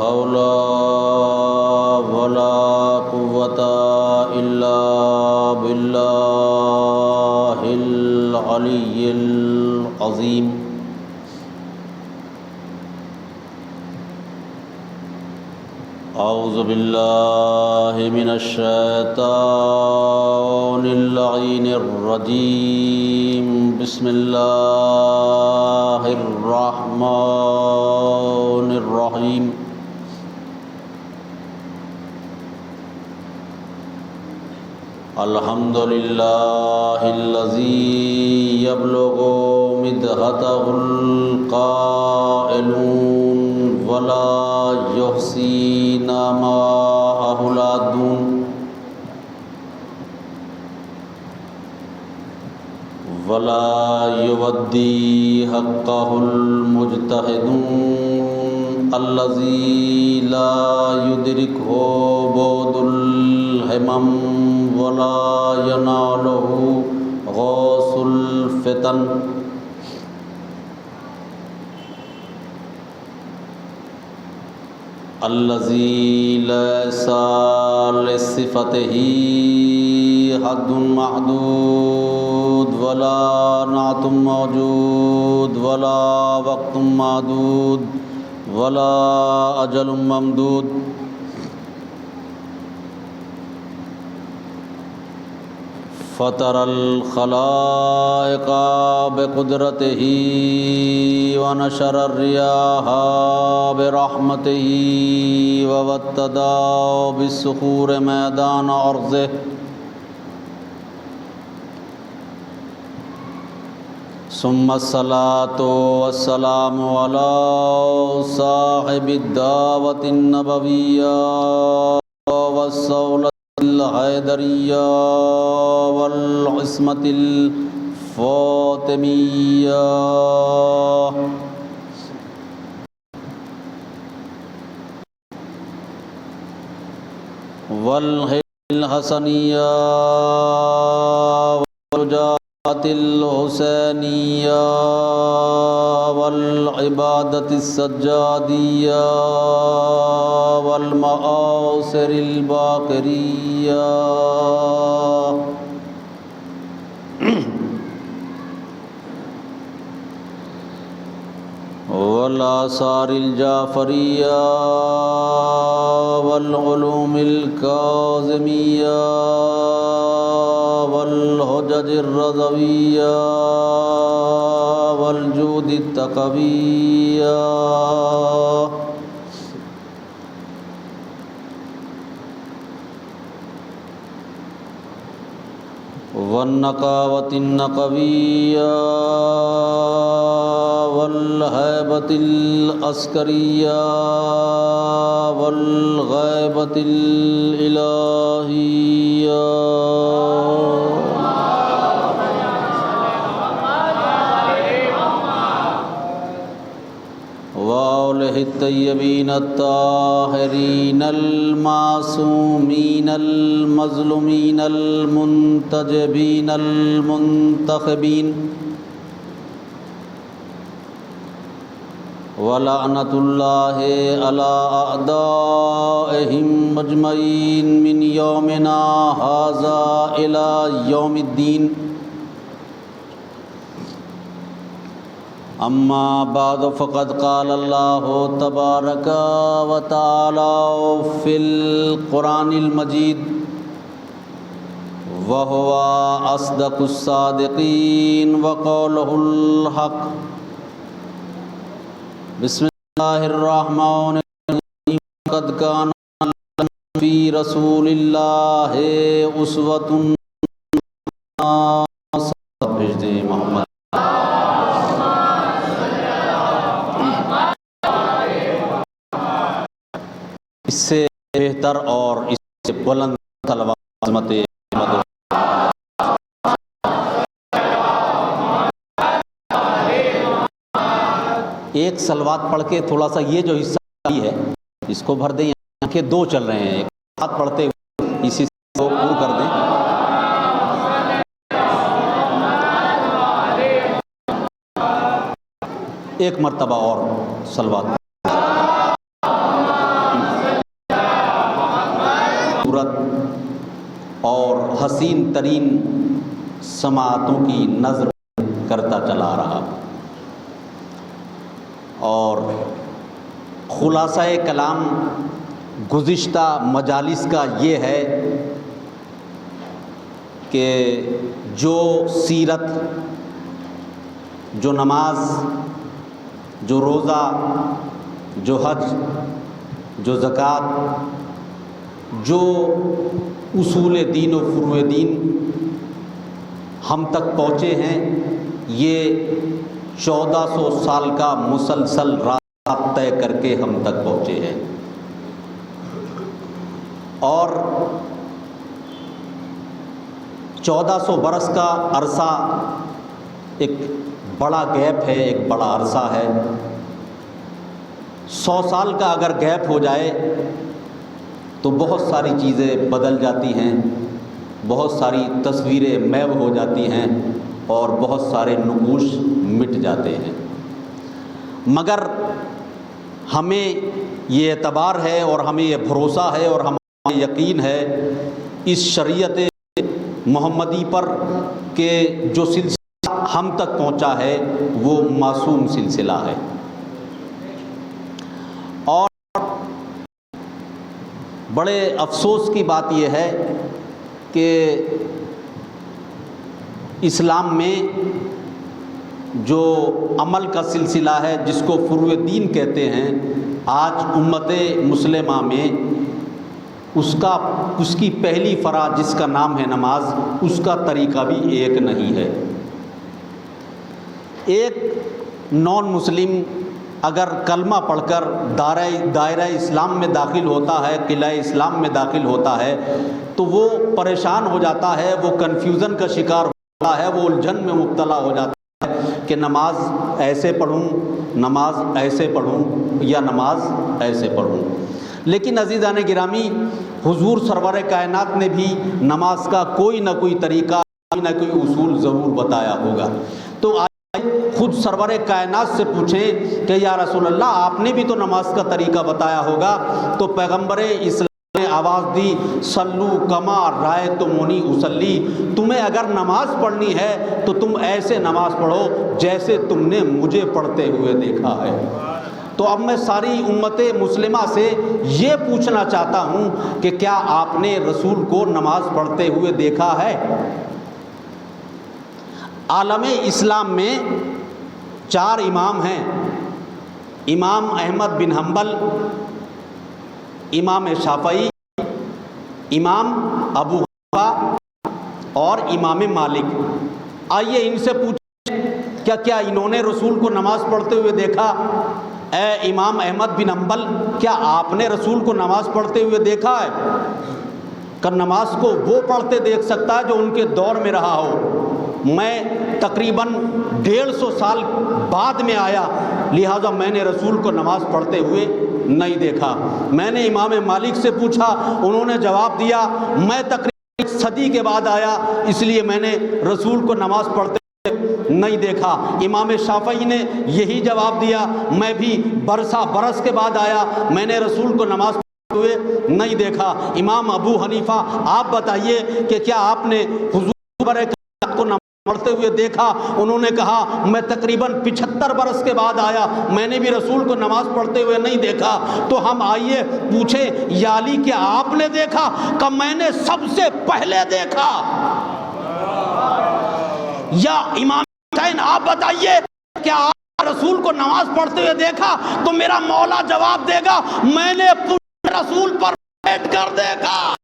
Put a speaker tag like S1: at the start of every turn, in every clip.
S1: حول ولا قوة إلا بالله العلي العظيم أعوذ بالله من الشيطان اللعين الرجيم بسم الله الرحمن الرحيم الحمد لله الذي يبلغ مدحته القائلون ولا يحصي نعماءه العادون ولا يودي حقه المجتهدون الذي لا يدركه بعد الهمم ولا يناله غوث الفتن الذي ليس لصفته حد محدود ولا نعت موجود ولا وقت معدود ولا أجل ممدود فطر الخلائق بقدرته ونشر الرياح برحمته ووتدا بالصخور میدان أرضه ثم الصلاة والسلام على صاحب الدعوة النبوية والصولة الحيدرية والعصمة الفاطمية والهدى الحسنية والرجاة الحسينية والعبادة السجادية والمآثر الباقرية والآثار الجعفرية والعلوم الكاظمية والحجج الرضوية والجود التقوية والنقاوة النقوية والهيبة العسكرية والغيبة الإلهية وآله الطيبين الطاهرين المعصومين المظلومين المنتجبين المنتخبين ولعنة الله على أعدائهم أجمعين من يومنا هذا إلى يوم الدين أما بعد فقد قال الله تبارك وتعالى في القرآن المجيد وهو أصدق الصادقين وقوله الحق بسم الله الرحمن الرحيم قد كان لكم في رسول الله أسوة حسنة محمد اس سے بہتر اور اس سے بلند طلبہ عظمت ایک صلوات پڑھ کے تھوڑا سا یہ جو حصہ ہے اس کو بھر دیں، یہاں کے دو چل رہے ہیں، ایک ساتھ پڑھتے ہوئے اسی کو پور کر دیں۔ ایک مرتبہ اور صلوات اور حسین ترین سماعتوں کی نظر کرتا چلا رہا. اور خلاصہ کلام گزشتہ مجالس کا یہ ہے کہ جو سیرت، جو نماز، جو روزہ، جو حج، جو زکوٰۃ، جو اصول دین و فروع دین ہم تک پہنچے ہیں، یہ 1400 سال کا مسلسل راہ طے کر کے ہم تک پہنچے ہیں. اور 1400 برس کا عرصہ ایک بڑا گیپ ہے، ایک بڑا عرصہ ہے. 100 سال کا اگر گیپ ہو جائے تو بہت ساری چیزیں بدل جاتی ہیں، بہت ساری تصویریں محو ہو جاتی ہیں اور بہت سارے نقوش مٹ جاتے ہیں. مگر ہمیں یہ اعتبار ہے اور ہمیں یہ بھروسہ ہے اور ہمیں یقین ہے اس شریعت محمدی پر کہ جو سلسلہ ہم تک پہنچا ہے وہ معصوم سلسلہ ہے. اور بڑے افسوس کی بات یہ ہے کہ اسلام میں جو عمل کا سلسلہ ہے جس کو فروع دین کہتے ہیں، آج امت مسلمہ میں اس کی پہلی فرع جس کا نام ہے نماز، اس کا طریقہ بھی ایک نہیں ہے. ایک نان مسلم اگر کلمہ پڑھ کر دائرہ اسلام میں داخل ہوتا ہے، قلعہ اسلام میں داخل ہوتا ہے، تو وہ پریشان ہو جاتا ہے، وہ کنفیوژن کا شکار ہوتا ہے، وہ الجھن میں مبتلا ہو جاتا ہے کہ نماز ایسے پڑھوں، نماز ایسے پڑھوں یا نماز ایسے پڑھوں. لیکن عزیزان گرامی، حضور سرور کائنات نے بھی نماز کا کوئی نہ کوئی طریقہ، کوئی نہ کوئی اصول ضرور بتایا ہوگا. تو خود سرور کائنات سے پوچھیں کہ یا رسول اللہ، آپ نے بھی تو نماز کا طریقہ بتایا ہوگا. تو پیغمبر اسلام نے آواز دی، صلو کما رأیتمونی اصلی، تمہیں اگر نماز پڑھنی ہے تو تم ایسے نماز پڑھو جیسے تم نے مجھے پڑھتے ہوئے دیکھا ہے. تو اب میں ساری امت مسلمہ سے یہ پوچھنا چاہتا ہوں کہ کیا آپ نے رسول کو نماز پڑھتے ہوئے دیکھا ہے؟ عالم اسلام میں 4 امام ہیں، امام احمد بن حنبل، امام شافعی، امام ابو حنیفہ اور امام مالک. آئیے ان سے پوچھیں کیا انہوں نے رسول کو نماز پڑھتے ہوئے دیکھا؟ اے امام احمد بن حنبل، کیا آپ نے رسول کو نماز پڑھتے ہوئے دیکھا ہے؟ کہ نماز کو وہ پڑھتے دیکھ سکتا ہے جو ان کے دور میں رہا ہو. میں تقریباً 150 سال بعد میں آیا، لہٰذا میں نے رسول کو نماز پڑھتے ہوئے نہیں دیکھا. میں نے امام مالک سے پوچھا، انہوں نے جواب دیا میں تقریباً 1 صدی کے بعد آیا، اس لیے میں نے رسول کو نماز پڑھتے ہوئے نہیں دیکھا. امام شافعی نے یہی جواب دیا، میں بھی برس کے بعد آیا، میں نے رسول کو نماز پڑھتے ہوئے نہیں دیکھا. امام ابو حنیفہ، آپ بتائیے کہ کیا آپ نے حضور کو نماز پڑھتے ہوئے دیکھا؟ انہوں نے کہا میں تقریباً 75 برس کے بعد آیا، میں نے بھی رسول کو نماز پڑھتے ہوئے نہیں دیکھا. تو ہم آئیے پوچھیں، یا علی کیا آپ نے دیکھا؟ کہ میں نے سب سے پہلے دیکھا. یا امام حسین، آپ بتائیے کیا آپ رسول کو نماز پڑھتے ہوئے دیکھا؟ تو میرا مولا جواب دے گا میں نے رسول پر بیٹھ کر دیکھا.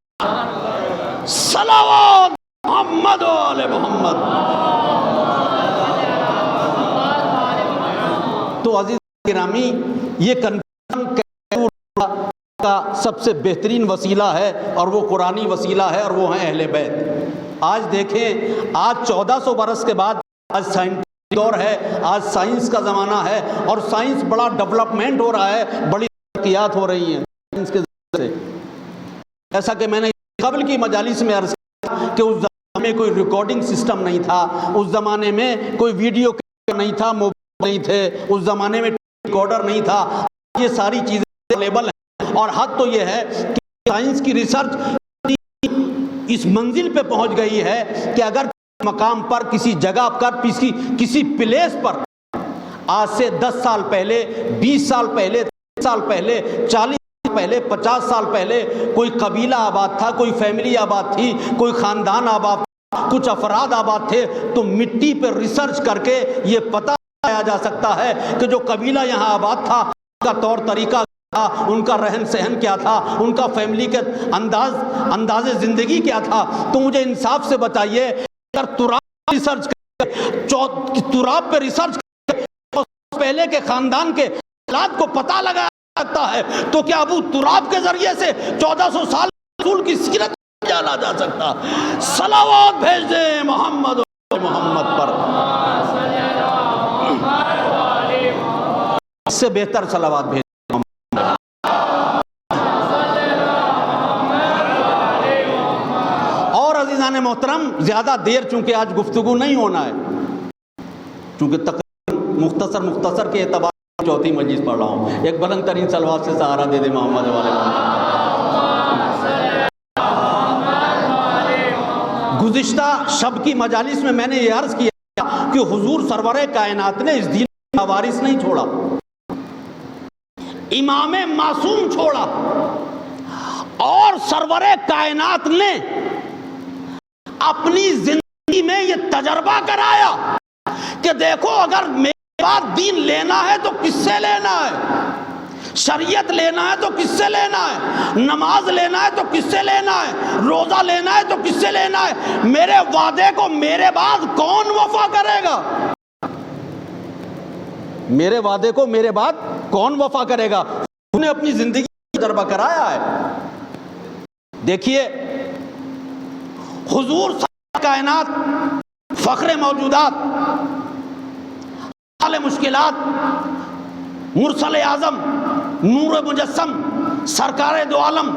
S1: صلوات محمد و آل محمد. تو عزیز گرامی، یہ کنفیوژن کا سب سے بہترین وسیلہ ہے اور وہ قرآنی وسیلہ ہے اور وہ ہیں اہل بیت. آج دیکھیں، آج 1400 برس کے بعد آج سائنس دور ہے، آج سائنس کا زمانہ ہے اور سائنس بڑا ڈیولپمنٹ ہو رہا ہے، بڑی ترقیات ہو رہی ہیں سائنس کے ذریعے سے. ایسا کہ میں نے قبل کی مجالس میں عرض کیا کہ اس زمانے میں کوئی ریکارڈنگ سسٹم نہیں تھا، اس زمانے میں کوئی ویڈیو نہیں تھا، موبائل نہیں تھے، اس زمانے میں ریکارڈر نہیں تھا. یہ ساری چیزیں اویلیبل ہیں اور حد تو یہ ہے کہ سائنس کی ریسرچ اس منزل پہ پہنچ گئی ہے کہ اگر مقام پر، کسی جگہ پر، کسی پلیس پر آج سے 10 سال پہلے، 20 سال پہلے، 30 سال پہلے، 40 سال پہلے، 50 سال پہلے کوئی قبیلہ آباد تھا، کوئی فیملی آباد تھی، کوئی خاندان آباد تھا، کچھ افراد آباد تھے، تو مٹی پہ ریسرچ کر کے یہ پتہ لگایا جا سکتا ہے کہ جو قبیلہ یہاں آباد تھا ان کا طور طریقہ تھا، ان کا رہن سہن کیا تھا، ان کا فیملی کے انداز زندگی کیا تھا۔ تو مجھے انصاف سے بتائیے، اگر تراب ریسرچ تراب پہ ریسرچ پہلے کے خاندان کے حالات کو پتہ لگایا سکتا ہے، تو کیا ابو تراب کے ذریعے سے 1400 سال رسول کی سیرت جانا جا سکتا؟ صلوات بھیج دیں محمد پر، اس سے بہتر صلوات بھیج دیں۔ اور عزیزان محترم، زیادہ دیر چونکہ آج گفتگو نہیں ہونا ہے، چونکہ تقریباً مختصر کے اعتبار سے چوتھی مجلس پڑھ رہا ہوں، ایک بلند ترین صلوات سے سہارا دے دے محمد والے محمد۔ گزشتہ شب کی مجالس میں نے یہ عرض کیا کہ حضور سرور کائنات نے اس دین کا وارث نہیں چھوڑا، امام معصوم چھوڑا، اور سرور کائنات نے اپنی زندگی میں یہ تجربہ کرایا کہ دیکھو، اگر میرے بعد دین لینا ہے تو کس سے لینا ہے، شریعت لینا ہے تو کس سے لینا ہے، نماز لینا ہے تو کس سے لینا ہے، روزہ لینا ہے تو کس سے لینا ہے، میرے وعدے کو میرے بعد کون وفا کرے گا، میرے وعدے کو میرے بعد کون وفا کرے گا۔ انہوں نے اپنی زندگی کا تجربہ کرایا ہے۔ دیکھیے، حضور سرور کائنات، فخر موجودات، حل مشکلات، مرسل اعظم، نور مجسم، سرکار دو عالم،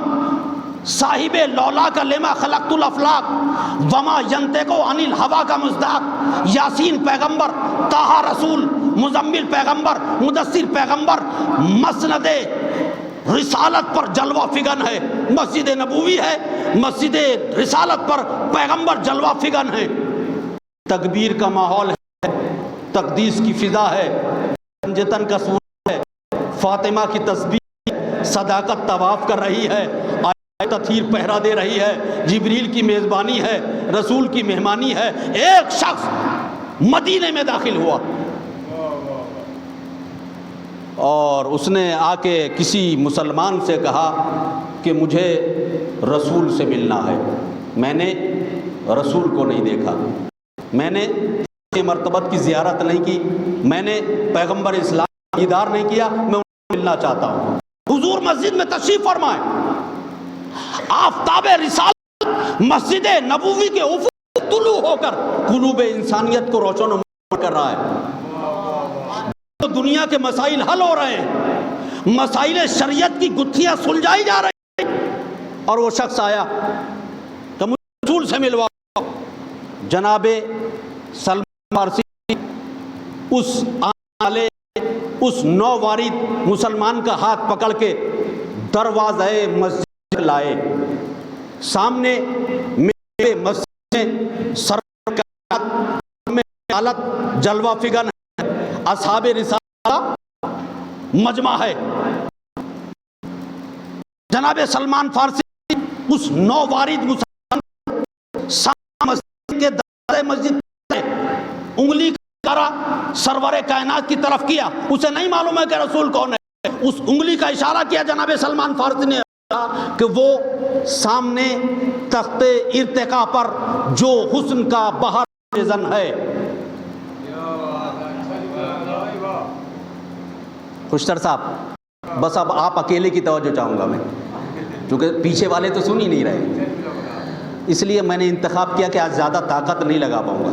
S1: صاحب لولا کا لما خلقت الافلاق وما ینطق عن الہوا کا مصداق، یاسین پیغمبر، طٰہٰ رسول، مزمل پیغمبر، مدثر پیغمبر، مسند رسالت پر جلوہ فگن ہے، مسجد نبوی ہے، مسجد رسالت پر پیغمبر جلوہ فگن ہے، تکبیر کا ماحول ہے، تقدیس کی فضا ہے، جتن کا سورہ ہے، فاطمہ کی تسبیح، صداقت طواف کر رہی ہے، تطہیر پہرا دے رہی ہے، جبریل کی میزبانی ہے، رسول کی مہمانی ہے۔ ایک شخص مدینے میں داخل ہوا اور اس نے آ کے کسی مسلمان سے کہا کہ مجھے رسول سے ملنا ہے، میں نے رسول کو نہیں دیکھا، میں نے مرتبت کی زیارت نہیں کی، میں نے پیغمبر اسلام کا دیدار نہیں کیا، میں ان سے ملنا چاہتا ہوں۔ حضور مسجد میں تشریف فرمائے، آفتاب رسالت مسجد نبوی کے افق طلوع ہو کر قلوب انسانیت کو روشن و منور کر رہا ہے۔ دنیا کے مسائل حل ہو رہے ہیں، مسائل شریعت کی گتھیاں سلجھائی جا رہی ہیں، اور وہ شخص آیا کہ مجھے رسول سے ملواؤ۔ جناب سلمان فارسی اس آنے والے، اس نو وارد مسلمان کا ہاتھ پکڑ کے دروازہ مسجد لائے، سامنے میرے مسجد میں سرور کائنات میں حالت جلوہ فگن ہے، اصحاب رسالہ مجمع ہے۔ جناب سلمان فارسی اس نو وارد مسلمان سامنے مسجد کے دروازے مسجد انگلی کرا سرور کائنات کی طرف کیا، اسے نہیں معلوم ہے کہ رسول کون ہے، اس انگلی کا اشارہ کیا جناب سلمان فارسی نے کہ وہ سامنے تخت ارتقا پر جو حسن کا بہار زن ہے۔ خوشتر صاحب، بس اب آپ اکیلے کی توجہ چاہوں گا میں، کیونکہ پیچھے والے تو سن ہی نہیں رہے، اس لیے میں نے انتخاب کیا کہ آج زیادہ طاقت نہیں لگا پاؤں گا،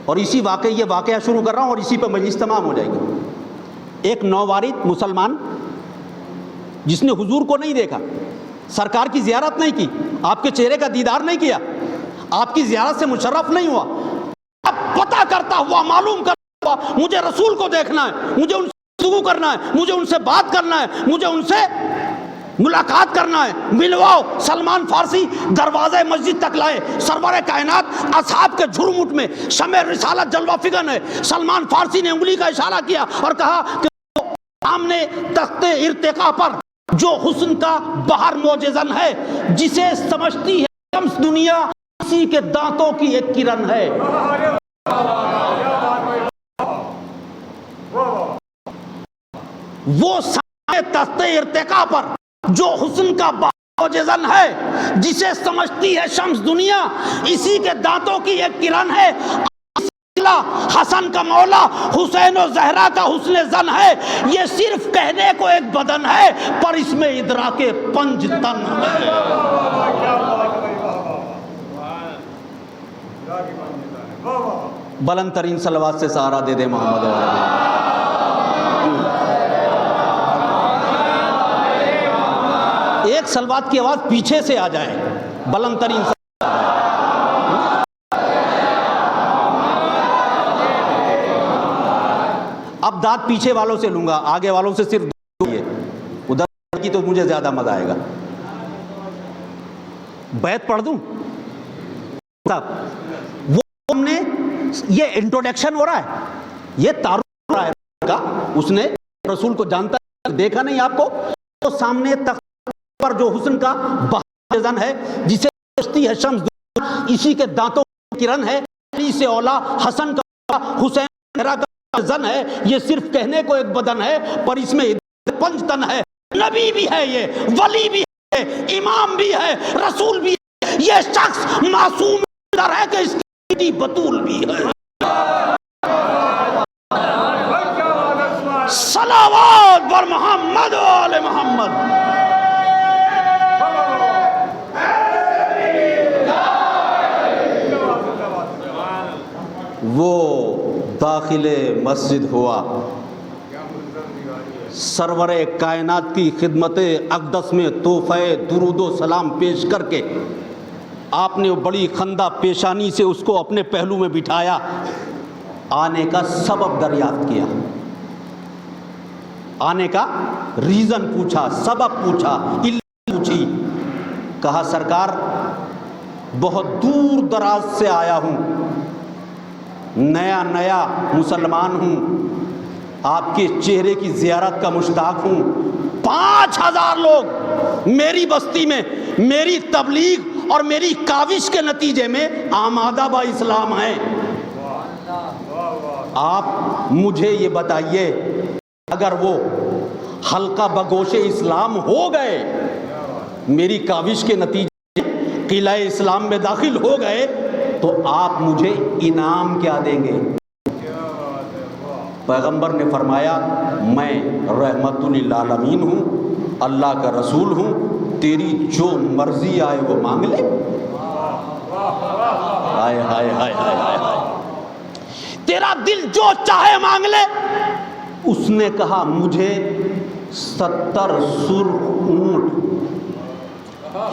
S1: اور اسی یہ واقعہ شروع کر رہا ہوں اور اسی پہ مجلس تمام ہو جائے گی۔ ایک نووارد مسلمان جس نے حضور کو نہیں دیکھا، سرکار کی زیارت نہیں کی، آپ کے چہرے کا دیدار نہیں کیا، آپ کی زیارت سے مشرف نہیں ہوا، اب پتہ کرتا ہوا، معلوم کرتا ہوا مجھے رسول کو دیکھنا ہے، مجھے ان سے گفتگو کرنا ہے، مجھے ان سے بات کرنا ہے، مجھے ان سے ملاقات کرنا ہے، ملواؤ۔ سلمان فارسی دروازے مسجد تک لائے، سرور کائنات اصحاب کے جھرمٹ میں شمع رسالت جلوہ فگن ہے۔ سلمان فارسی نے انگلی کا اشارہ کیا اور کہا کہ سامنے تخت ارتقا پر جو حسن کا بہر موجزن ہے، جسے سمجھتی ہے شمس دنیا، اسی کے دانتوں کی ایک کرن ہے۔ وہ سامنے تخت ارتقا پر جو حسن کا بہر موجزن ہے، جسے سمجھتی ہے شمس دنیا، اسی کے دانتوں کی ایک کرن ہے۔ حسن کا مولا حسین و زہرا کا حسن زن ہے، یہ صرف کہنے کو ایک بدن ہے، پر اس میں ادراک پنج تن ہے۔ بلند ترین صلوات سے سہارا دے دے محمد ایک صلوات کی آواز پیچھے سے آ جائے، بلند ترین اب داد پیچھے والوں سے لوں گا، آگے والوں سے صرف ادھر کی تو مجھے زیادہ مزہ آئے گا۔ بیت پڑھ دوں؟ وہ ہم نے یہ انٹروڈکشن ہو رہا ہے، یہ تعارف ہو رہا ہے کا، اس نے رسول کو جانتا ہے، دیکھا نہیں آپ کو؟ تو سامنے تخت پر جو حسن کا بہر ہے، جسے سمجھتی ہے شمس دنیا، اسی کے دانتوں کی کرن ہے۔ علی سے اولا حسن کا حسین زہرا کا زن ہے، یہ صرف کہنے کو ایک بدن ہے، پر اس میں پنج تن ہے۔ نبی بھی ہے، یہ ولی بھی ہے، امام بھی ہے، رسول بھی ہے، یہ شخص معصوم ہے کہ اس کی بطول بھی ہے۔ صلوات بر محمد و آل محمد۔ وہ داخل مسجد ہوا، سرور کائنات کی خدمت اقدس میں تحفہ درود و سلام پیش کر کے آپ نے بڑی خندہ پیشانی سے اس کو اپنے پہلو میں بٹھایا، آنے کا سبب دریافت کیا، آنے کا ریزن پوچھا، سبب پوچھا، علت پوچھی۔ کہا سرکار بہت دور دراز سے آیا ہوں، نیا مسلمان ہوں، آپ کے چہرے کی زیارت کا مشتاق ہوں۔ 5000 لوگ میری بستی میں میری تبلیغ اور میری کاوش کے نتیجے میں آمادہ با اسلام ہیں۔ آپ مجھے یہ بتائیے، اگر وہ حلقہ بگوش اسلام ہو گئے، میری کاوش کے نتیجے میں قلعہ اسلام میں داخل ہو گئے، تو آپ مجھے انعام کیا دیں گے؟ پیغمبر نے فرمایا میں رحمت للعالمین ہوں، اللہ کا رسول ہوں، تیری جو مرضی آئے وہ مانگ لے۔ ہائے ہائے ہائے ہائے ہائے، تیرا دل جو چاہے مانگ لے۔ اس نے کہا مجھے 70 سرخ اونٹ،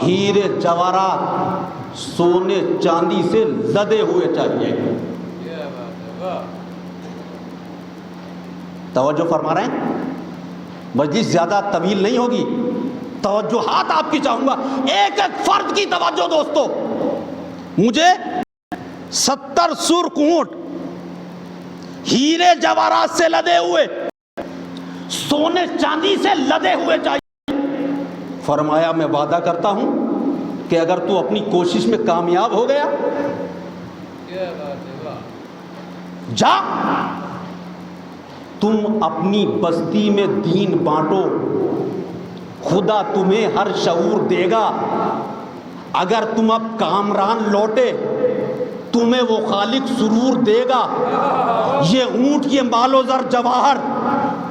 S1: ہیرے جواہرات، سونے چاندی سے لدے ہوئے چاہیے۔ توجہ فرما رہے ہیں؟ مجلس زیادہ طویل نہیں ہوگی، توجہات آپ کی چاہوں گا، ایک ایک فرد کی توجہ دوستو۔ مجھے 70 سرخ اونٹ، ہیرے جواہرات سے لدے ہوئے، سونے چاندی سے لدے ہوئے چاہیے۔ فرمایا میں وعدہ کرتا ہوں کہ اگر تو اپنی کوشش میں کامیاب ہو گیا، جا تم اپنی بستی میں دین بانٹو، خدا تمہیں ہر شعور دے گا۔ اگر تم اب کامران لوٹے، تمہیں وہ خالق سرور دے گا۔ یہ اونٹ، یہ مال و زر جواہر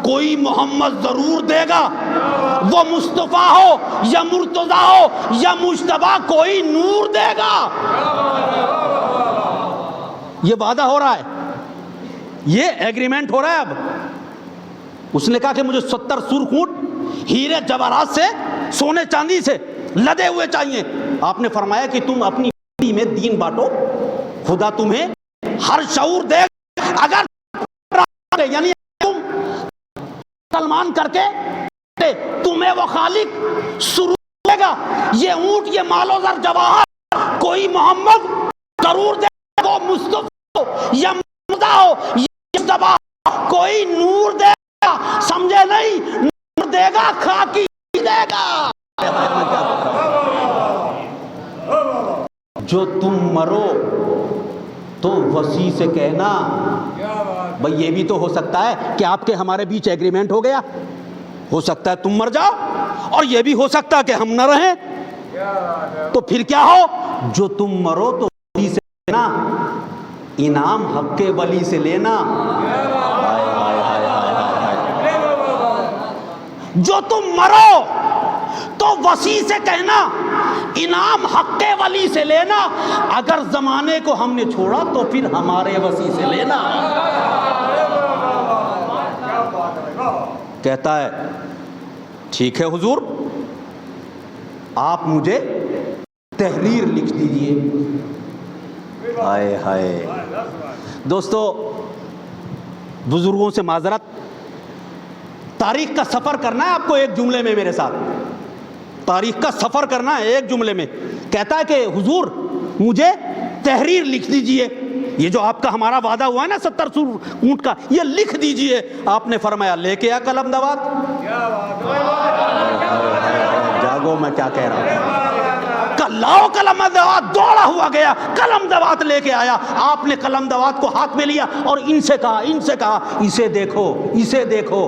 S1: کوئی محمد ضرور دے گا، وہ مصطفیٰ ہو یا مرتضیٰ ہو یا مجتبیٰ، کوئی نور دے گا۔ یہ وعدہ ہو رہا ہے، یہ ایگریمنٹ ہو رہا ہے۔ اب اس نے کہا کہ مجھے 70 سرخ اونٹ، ہیرے جواہرات سے، سونے چاندی سے لدے ہوئے چاہیے۔ آپ نے فرمایا کہ تم اپنی بستی میں دین بانٹو، خدا تمہیں ہر شعور دے گا۔ اگر یعنی تم مسلمان کر کے تمہیں وہ خالق سرور دے گا. یہ اونٹ، یہ مال و زر جواہر کوئی محمد ضرور دے گا، مصطفیٰ ہو یا مصطفیٰ ہو، یہ دبا کوئی نور دے گا. سمجھے نہیں؟ نور دے گا خاکی دے گا. جو تم مرو تو وسیع سے کہنا. بھئی یہ بھی تو ہو سکتا ہے کہ آپ کے ہمارے بیچ ایگریمنٹ ہو گیا، ہو سکتا ہے تم مر جاؤ، اور یہ بھی ہو سکتا ہے کہ ہم نہ رہیں. تو پھر کیا ہو؟ جو تم مرو تو وسیع سے کہنا، انعام حق کے ولی سے لینا. جو تم مرو تو وسیع سے کہنا، انعام حق کے ولی سے لینا. اگر زمانے کو ہم نے چھوڑا تو پھر ہمارے وسیع سے لینا. کہتا ہے ٹھیک ہے حضور، آپ مجھے تحریر لکھ دیجئے. ہائے ہائے دوستو، بزرگوں سے معذرت، تاریخ کا سفر کرنا ہے آپ کو ایک جملے میں میرے ساتھ. تاریخ کا سفر کرنا ہے ایک جملے میں. کہتا ہے کہ حضور مجھے تحریر لکھ دیجئے. یہ جو آپ کا ہمارا وعدہ ہوا ہے نا 70 سور اونٹ کا، یہ لکھ دیجئے. آپ نے فرمایا لے کے آ قلم دوات. جاگو میں کیا کہہ رہا ہوں. لاؤ قلم دوات. دوڑا ہوا گیا، قلم دوات لے کے آیا. آپ نے قلم دوات کو ہاتھ میں لیا اور ان سے کہا اسے دیکھو، اسے دیکھو.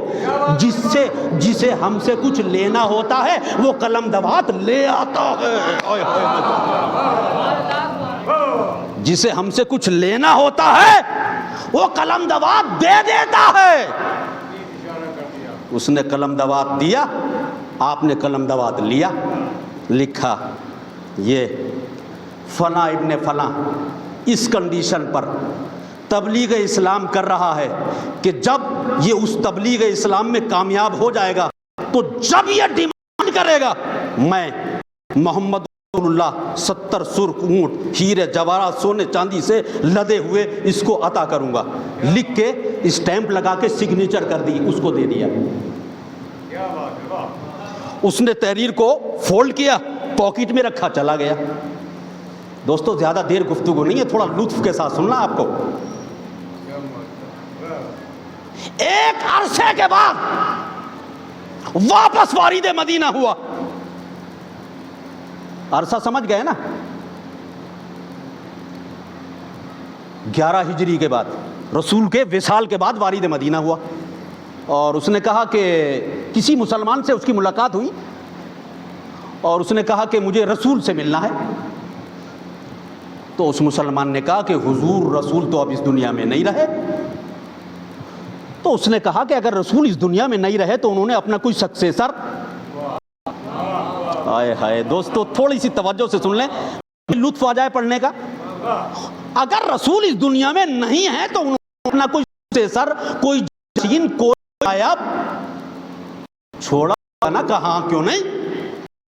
S1: جسے ہم سے کچھ لینا ہوتا ہے وہ قلم دوات لے آتا ہے. جسے ہم سے کچھ لینا ہوتا ہے وہ قلم دوات دے دیتا ہے. اس نے قلم دوات دیا، آپ نے قلم دوات لیا، لکھا یہ فلاں ابن فلاں اس کنڈیشن پر تبلیغ اسلام کر رہا ہے کہ جب یہ اس تبلیغ اسلام میں کامیاب ہو جائے گا تو جب یہ ڈیمانڈ کرے گا میں محمد رسول اللہ 70 سرخ اونٹ ہیرے جواہرات سونے چاندی سے لدے ہوئے اس کو عطا کروں گا. لکھ کے اسٹیمپ لگا کے سگنیچر کر دی، اس کو دے دیا. اس نے تحریر کو فولڈ کیا، پاکٹ میں رکھا، چلا گیا. دوستو زیادہ دیر گفتگو نہیں ہے، تھوڑا لطف کے ساتھ سننا آپ کو. ایک عرصے کے بعد واپس وارد مدینہ ہوا. عرصہ سمجھ گئے نا؟ 11 ہجری کے بعد، رسول کے وصال کے بعد وارد مدینہ ہوا. اور اس نے کہا کہ کسی مسلمان سے اس کی ملاقات ہوئی اور اس نے کہا کہ مجھے رسول سے ملنا ہے. تو اس مسلمان نے کہا کہ حضور رسول تو اب اس دنیا میں نہیں رہے. تو اس نے کہا کہ اگر رسول اس دنیا میں نہیں رہے تو انہوں نے اپنا کوئی سکسیسر. ہائے ہائے دوستو تھوڑی سی توجہ سے سن لیں، لطف آ جائے پڑھنے کا. اگر رسول اس دنیا میں نہیں ہے تو انہوں نے اپنا کوئی سکسیسر، کوئی جین، کوئی آیا چھوڑا نا. کہاں کیوں نہیں؟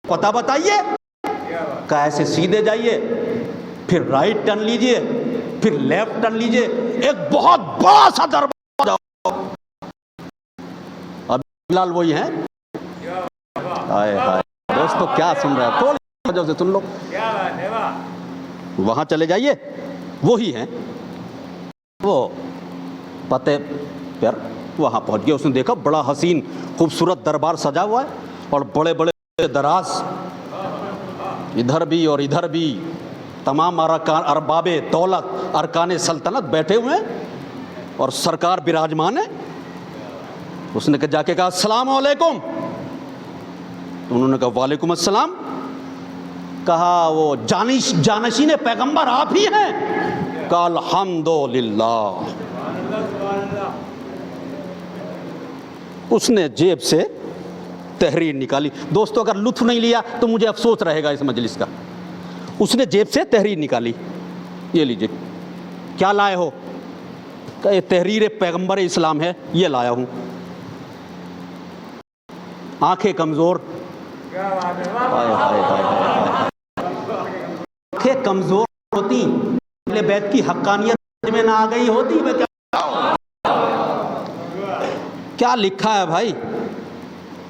S1: پتہ بتائیے. کیسے سیدھے جائیے، پھر رائٹ ٹرن لیجئے، پھر لیفٹ ٹرن لیجئے، ایک بہت بڑا سا دربار جاؤ. اب فلحال وہی ہیں. ہائے ہائے دوستو کیا سن رہے ہیں؟ تھوڑی وجہ سے سن لو. وہاں چلے جائیے، وہی ہیں وہ پتے پر. وہاں پہنچ گیا. اس نے دیکھا بڑا حسین خوبصورت دربار سجا ہوا ہے اور بڑے بڑے دراز ادھر بھی اور ادھر بھی، تمام ارباب دولت، ارکان سلطنت بیٹھے ہوئے ہیں اور سرکار براجمان ہے. اس نے جا کے کہا السلام علیکم. انہوں نے کہا وعلیکم السلام. کہا وہ جانشین پیغمبر آپ ہی ہیں؟ کہا الحمدللہ. اس نے جیب سے تحریر نکالی. دوستو اگر لطف نہیں لیا تو مجھے افسوس رہے گا اس مجلس کا. اس نے جیب سے تحریر نکالی. یہ لیجئے. کیا لائے ہو؟ کہ یہ تحریر پیغمبر اسلام ہے، یہ لایا ہوں. آنکھیں کمزور، آنکھیں کمزور ہوتی، اہل بیت کی حقانیت میں نہ آ گئی ہوتی. کیا لکھا ہے بھائی؟